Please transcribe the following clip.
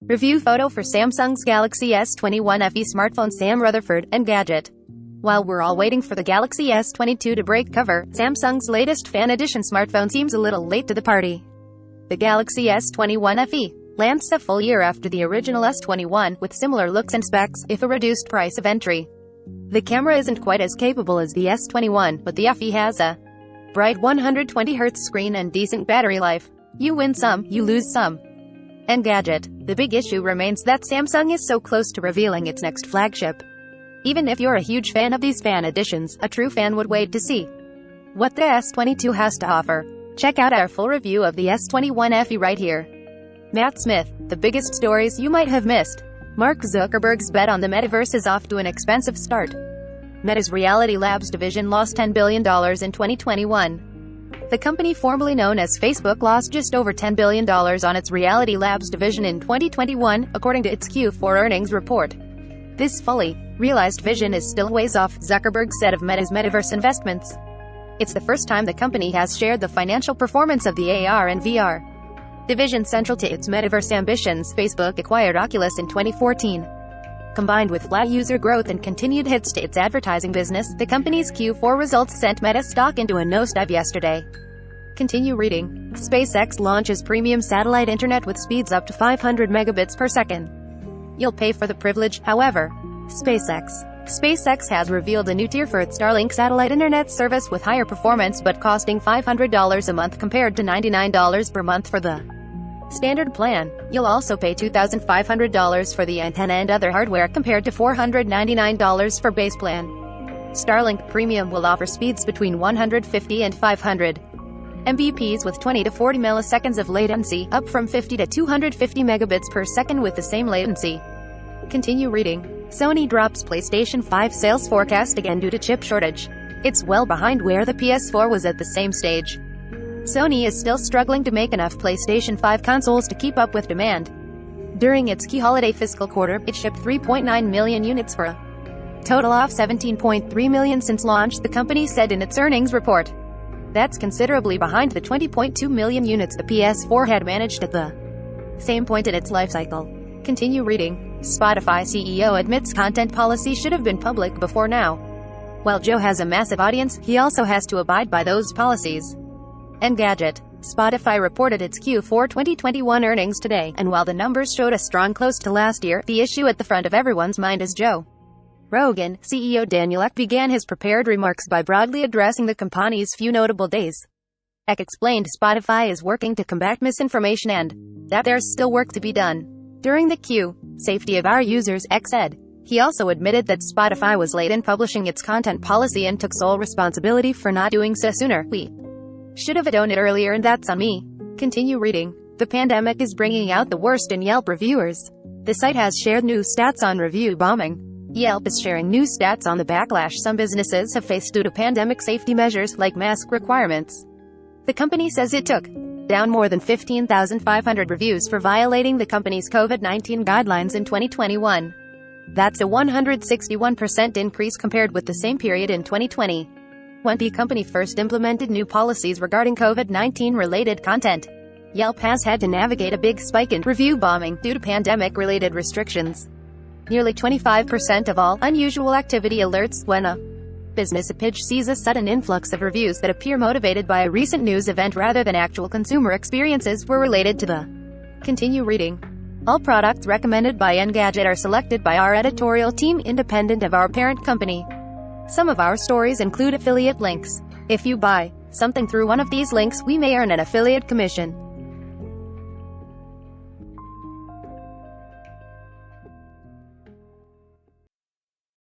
Review photo for Samsung's Galaxy S21 Fe smartphone. Sam Rutherford, Engadget. While we're all waiting for the Galaxy S22 to break cover, Samsung's latest Fan Edition smartphone seems a little late to the party. The Galaxy S21 Fe launched a full year after the original S21, with similar looks and specs, if a reduced price of entry. The camera isn't quite as capable as the S21, but the Fe has a bright 120 Hz screen and decent battery life. You win some, you lose some. Engadget. The big issue remains that Samsung is so close to revealing its next flagship. Even if you're a huge fan of these fan editions, a true fan would wait to see what the S22 has to offer. Check out our full review of the S21 Fe right here. Matt Smith. The biggest stories you might have missed. Mark Zuckerberg's bet on the metaverse is off to an expensive start. Meta's Reality Labs division lost $10 billion in 2021. The company formerly known as Facebook lost just over $10 billion on its Reality Labs division in 2021, according to its Q4 earnings report. This fully realized vision is still ways off, Zuckerberg said of Meta's metaverse investments. It's the first time the company has shared the financial performance of the AR and VR division central to its metaverse ambitions. Facebook acquired Oculus in 2014. Combined with flat user growth and continued hits to its advertising business, the company's Q4 results sent Meta stock into a nosedive yesterday. Continue reading. SpaceX launches premium satellite internet with speeds up to 500 megabits per second. You'll pay for the privilege, however. SpaceX has revealed a new tier for its Starlink satellite internet service with higher performance but costing $500 a month compared to $99 per month for the standard plan. You'll also pay $2,500 for the antenna and other hardware compared to $499 for base plan. Starlink Premium will offer speeds between 150 and 500 Mbps with 20 to 40 milliseconds of latency, up from 50 to 250 megabits per second with the same latency. Continue reading. Sony drops PlayStation 5 sales forecast again due to chip shortage. It's well behind where the PS4 was at the same stage. Sony is still struggling to make enough PlayStation 5 consoles to keep up with demand. During its key holiday fiscal quarter, it shipped 3.9 million units for a total of 17.3 million since launch, the company said in its earnings report. That's considerably behind the 20.2 million units the PS4 had managed at the same point in its life cycle. Continue reading. Spotify CEO admits content policy should have been public before now. While Joe has a massive audience, he also has to abide by those policies. Engadget. Spotify reported its Q4 2021 earnings today, and while the numbers showed a strong close to last year, the issue at the front of everyone's mind is Joe Rogan. CEO Daniel Ek began his prepared remarks by broadly addressing the company's few notable days. Ek explained Spotify is working to combat misinformation and that there's still work to be done. During the safety of our users, Ek said. He also admitted that Spotify was late in publishing its content policy and took sole responsibility for not doing so sooner. We should have known it earlier and that's on me. Continue reading. The pandemic is bringing out the worst in Yelp reviewers. The site has shared new stats on review bombing. Yelp is sharing new stats on the backlash some businesses have faced due to pandemic safety measures like mask requirements. The company says it took down more than 15,500 reviews for violating the company's COVID-19 guidelines in 2021. That's a 161% increase compared with the same period in 2020. When the company first implemented new policies regarding COVID-19 related content, Yelp has had to navigate a big spike in review bombing due to pandemic-related restrictions. Nearly 25% of all unusual activity alerts when a business page sees a sudden influx of reviews that appear motivated by a recent news event rather than actual consumer experiences were related to the. Continue reading. All products recommended by Engadget are selected by our editorial team independent of our parent company. Some of our stories include affiliate links. If you buy something through one of these links, we may earn an affiliate commission.